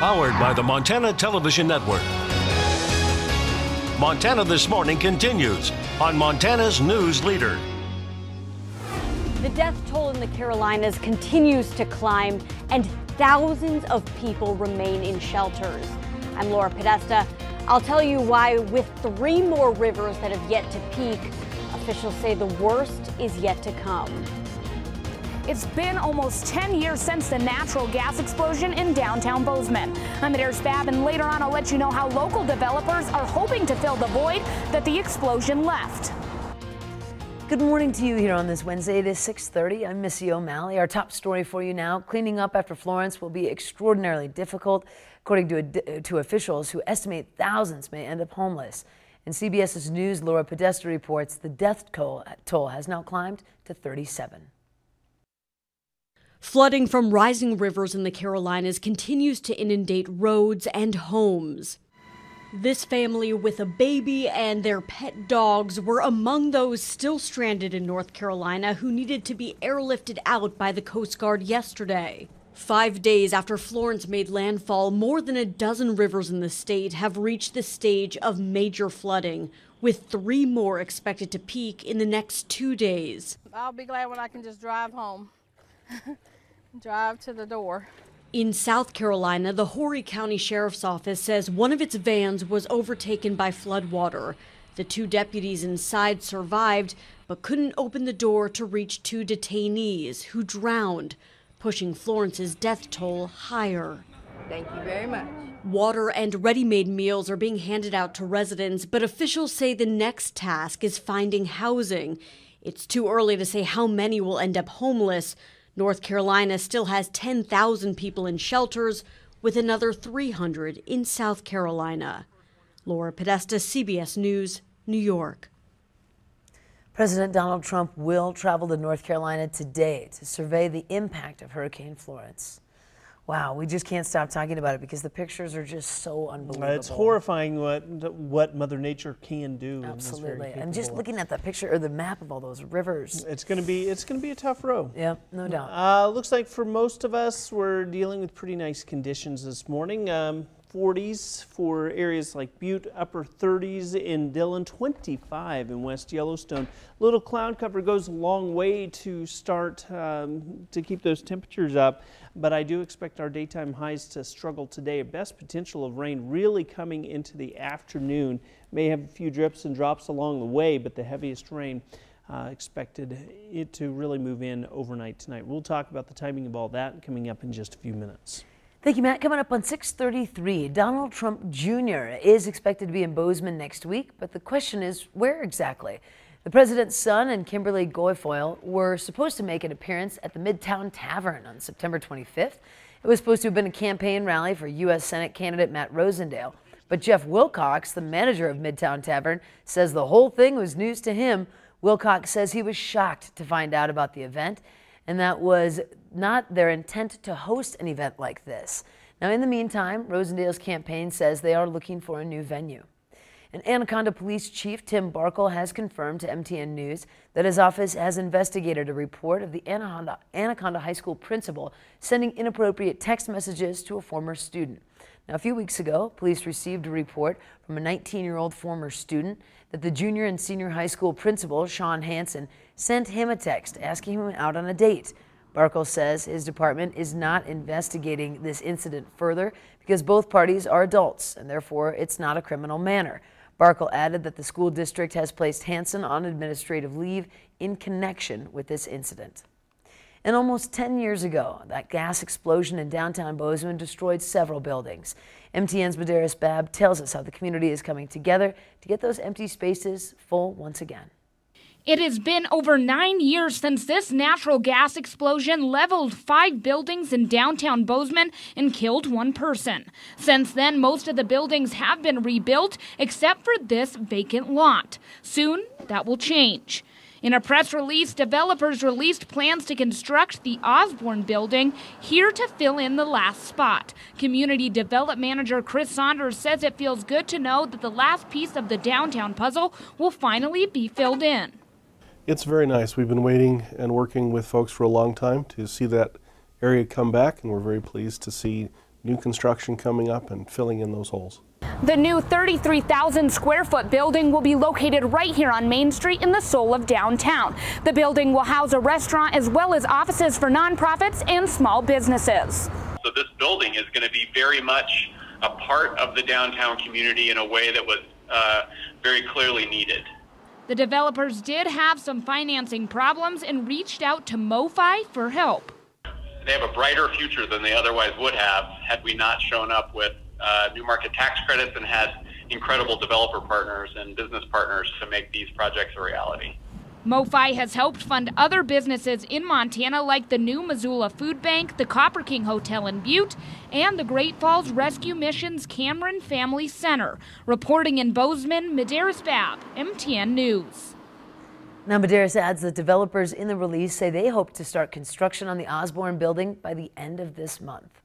Powered by the Montana Television Network. Montana This Morning continues on Montana's News Leader. The death toll in the Carolinas continues to climb, and thousands of people remain in shelters. I'm Laura Podesta. I'll tell you why, with 3 more rivers that have yet to peak, officials say the worst is yet to come. It's been almost 10 years since the natural gas explosion in downtown Bozeman. I'm Adair Spab, and later on I'll let you know how local developers are hoping to fill the void that the explosion left. Good morning to you here on this Wednesday. It is 6:30. I'm Missy O'Malley. Our top story for you now. Cleaning up after Florence will be extraordinarily difficult, according to officials who estimate thousands may end up homeless. In CBS's News, Laura Podesta reports the death toll has now climbed to 37. Flooding from rising rivers in the Carolinas continues to inundate roads and homes. This family with a baby and their pet dogs were among those still stranded in North Carolina who needed to be airlifted out by the Coast Guard yesterday. 5 days after Florence made landfall, more than a dozen rivers in the state have reached the stage of major flooding, with 3 more expected to peak in the next 2 days. I'll be glad when I can just drive home. Drive to the door. In South Carolina, the Horry County Sheriff's Office says one of its vans was overtaken by floodwater. The 2 deputies inside survived, but couldn't open the door to reach 2 detainees who drowned, pushing Florence's death toll higher. Thank you very much. Water and ready-made meals are being handed out to residents, but officials say the next task is finding housing. It's too early to say how many will end up homeless. North Carolina still has 10,000 people in shelters, with another 300 in South Carolina. Laura Podesta, CBS News, New York. President Donald Trump will travel to North Carolina today to survey the impact of Hurricane Florence. Wow, we just can't stop talking about it because the pictures are just so unbelievable. It's horrifying what Mother Nature can do. Absolutely, and just looking at the picture or the map of all those rivers, it's going to be a tough row. Yeah, no doubt. Looks like for most of us, we're dealing with pretty nice conditions this morning. 40s for areas like Butte, upper 30s in Dillon, 25 in West Yellowstone. Little cloud cover goes a long way to start to keep those temperatures up, but I do expect our daytime highs to struggle today. Best potential of rain really coming into the afternoon. May have a few drips and drops along the way, but the heaviest rain expected it to really move in overnight tonight. We'll talk about the timing of all that coming up in just a few minutes. Thank you, Matt. Coming up on 6:33, Donald Trump Jr. is expected to be in Bozeman next week, but the question is, where exactly? The president's son and Kimberly Guilfoyle were supposed to make an appearance at the Midtown Tavern on September 25th. It was supposed to have been a campaign rally for U.S. Senate candidate Matt Rosendale, but Jeff Wilcox, the manager of Midtown Tavern, says the whole thing was news to him. Wilcox says he was shocked to find out about the event, and that was not their intent to host an event like this. Now, in the meantime, Rosendale's campaign says they are looking for a new venue. And Anaconda Police Chief Tim Barkle has confirmed to MTN News that his office has investigated a report of the Anaconda High School principal sending inappropriate text messages to a former student. Now, a few weeks ago, police received a report from a 19-year-old former student that the junior and senior high school principal, Sean Hansen, sent him a text asking him out on a date. Barkle says his department is not investigating this incident further because both parties are adults and therefore it's not a criminal matter. Barkle added that the school district has placed Hansen on administrative leave in connection with this incident. And almost 10 years ago, that gas explosion in downtown Bozeman destroyed several buildings. MTN's Adair Spab tells us how the community is coming together to get those empty spaces full once again. It has been over 9 years since this natural gas explosion leveled 5 buildings in downtown Bozeman and killed 1 person. Since then, most of the buildings have been rebuilt except for this vacant lot. Soon, that will change. In a press release, developers released plans to construct the Osborne building here to fill in the last spot. Community Development Manager Chris Saunders says it feels good to know that the last piece of the downtown puzzle will finally be filled in. It's very nice. We've been waiting and working with folks for a long time to see that area come back, and we're very pleased to see new construction coming up and filling in those holes. The new 33,000 square foot building will be located right here on Main Street in the soul of downtown. The building will house a restaurant as well as offices for nonprofits and small businesses. So this building is going to be very much a part of the downtown community in a way that was very clearly needed. The developers did have some financing problems and reached out to MoFi for help. They have a brighter future than they otherwise would have had we not shown up with new market tax credits and had incredible developer partners and business partners to make these projects a reality. MoFi has helped fund other businesses in Montana like the new Missoula Food Bank, the Copper King Hotel in Butte, and the Great Falls Rescue Mission's Cameron Family Center. Reporting in Bozeman, Medeiros Babb, MTN News. Now, Medeiros adds that developers in the release say they hope to start construction on the Osborne building by the end of this month.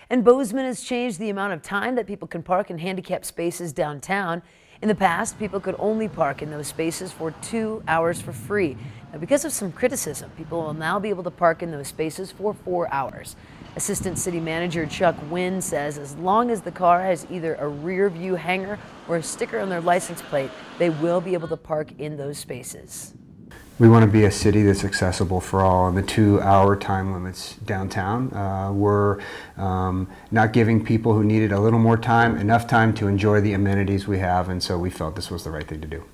And Bozeman has changed the amount of time that people can park in handicapped spaces downtown. In the past, people could only park in those spaces for 2 hours for free. Now, because of some criticism, people will now be able to park in those spaces for 4 hours. Assistant City Manager Chuck Wynn says as long as the car has either a rear view hanger or a sticker on their license plate, they will be able to park in those spaces. We want to be a city that's accessible for all, and the 2-hour time limits downtown we're not giving people who needed a little more time enough time to enjoy the amenities we have, and so we felt this was the right thing to do.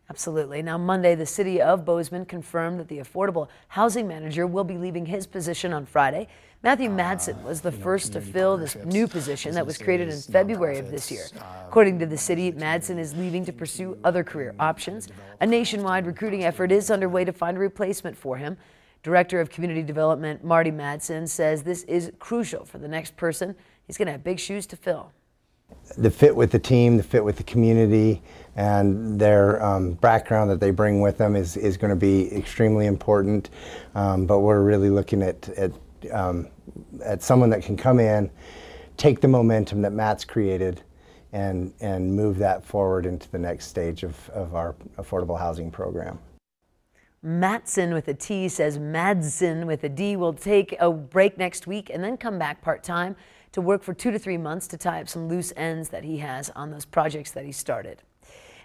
Absolutely. Now, Monday, the city of Bozeman confirmed that the affordable housing manager will be leaving his position on Friday. Matthew Madsen was the first to fill this new position that was created in February of this year. According to the city, Madsen is leaving to pursue other career options. A nationwide recruiting effort is underway to find a replacement for him. Director of Community Development Marty Madsen says this is crucial for the next person. He's going to have big shoes to fill. The fit with the team, the fit with the community, and their background that they bring with them is going to be extremely important. But we're really looking at someone that can come in, take the momentum that Matt's created, and move that forward into the next stage of our affordable housing program. Madsen with a T says Madsen with a D will take a break next week and then come back part-time to work for 2 to 3 months to tie up some loose ends that he has on those projects that he started.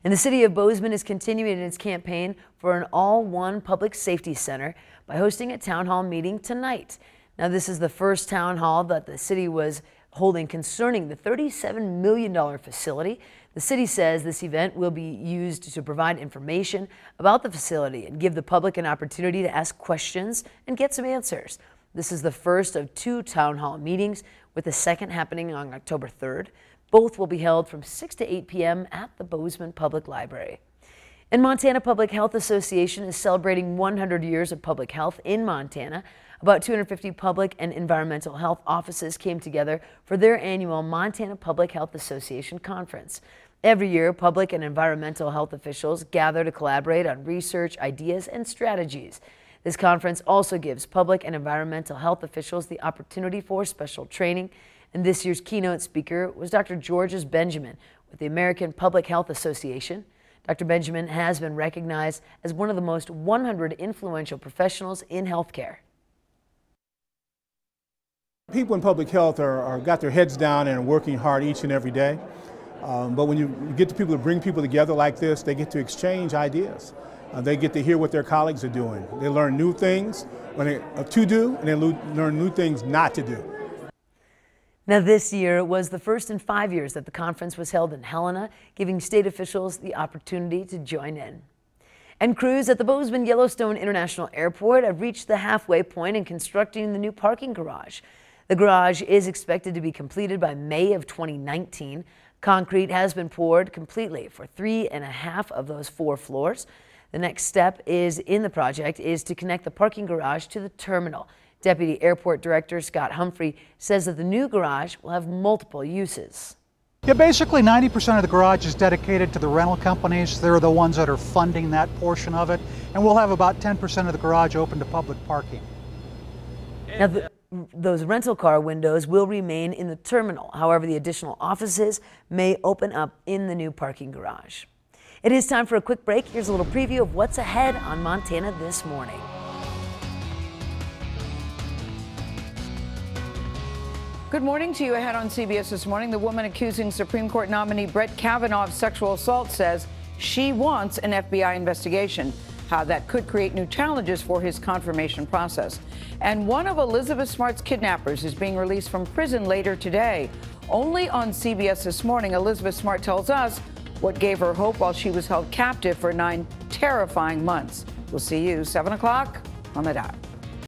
And the city of Bozeman is continuing its campaign for an all-one public safety center by hosting a town hall meeting tonight. Now, this is the first town hall that the city was holding concerning the $37 million facility. The city says this event will be used to provide information about the facility and give the public an opportunity to ask questions and get some answers. This is the first of 2 town hall meetings, with the second happening on October 3rd. Both will be held from 6 to 8 p.m. at the Bozeman Public Library. And Montana Public Health Association is celebrating 100 years of public health in Montana. About 250 public and environmental health offices came together for their annual Montana Public Health Association conference. Every year, public and environmental health officials gather to collaborate on research, ideas, and strategies. This conference also gives public and environmental health officials the opportunity for special training. And this year's keynote speaker was Dr. Georges Benjamin with the American Public Health Association. Dr. Benjamin has been recognized as one of the most 100 influential professionals in healthcare. People in public health are got their heads down and are working hard each and every day. But when you get to people to bring people together like this, they get to exchange ideas. They get to hear what their colleagues are doing. They learn new things to do, and they learn new things not to do. Now, this year was the first in 5 years that the conference was held in Helena, giving state officials the opportunity to join in. And crews at the Bozeman Yellowstone International Airport have reached the halfway point in constructing the new parking garage. The garage is expected to be completed by May of 2019. Concrete has been poured completely for 3.5 of those 4 floors. The next step in the project is to connect the parking garage to the terminal. Deputy Airport Director Scott Humphrey says that the new garage will have multiple uses. Yeah, basically 90% of the garage is dedicated to the rental companies. They're the ones that are funding that portion of it. And we'll have about 10% of the garage open to public parking. Now, those rental car windows will remain in the terminal. However, the additional offices may open up in the new parking garage. It is time for a quick break. Here's a little preview of what's ahead on Montana this morning. Good morning to you. Ahead on CBS This Morning, the woman accusing Supreme Court nominee Brett Kavanaugh of sexual assault says she wants an FBI investigation, how that could create new challenges for his confirmation process. And one of Elizabeth Smart's kidnappers is being released from prison later today. Only on CBS This Morning, Elizabeth Smart tells us what gave her hope while she was held captive for 9 terrifying months. We'll see you 7 o'clock on the dot.